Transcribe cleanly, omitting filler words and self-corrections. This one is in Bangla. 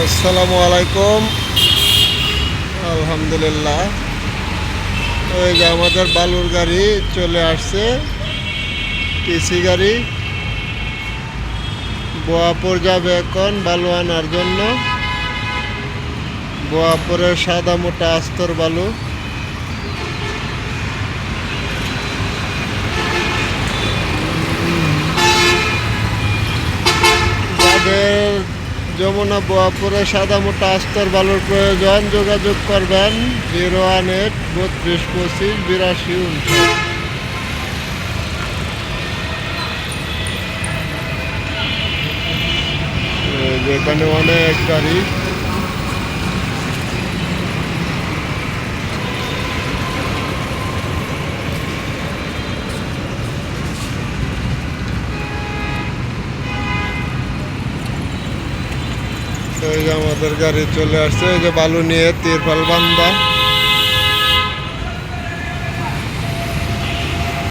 আসসালামু আলাইকুম। আলহামদুলিল্লাহ, ওই যে আমাদের বালুর গাড়ি চলে আসছে, টিসি গাড়ি বোয়াপুর যাবে এখন বালু আনার জন্য। বোয়াপুরের সাদা মোটা আস্তর বালু। যাদের যমুনা বোয়াপুরে সাদা মোটা আস্তর বালুর প্রয়োজন যোগাযোগ করবেন 018-3225-8259। যেখানে অনেক গাড়ি। এই যে আমাদের গাড়ি চলে আসছে, এই যে বালু নিয়ে তিরপাল বান্ধা।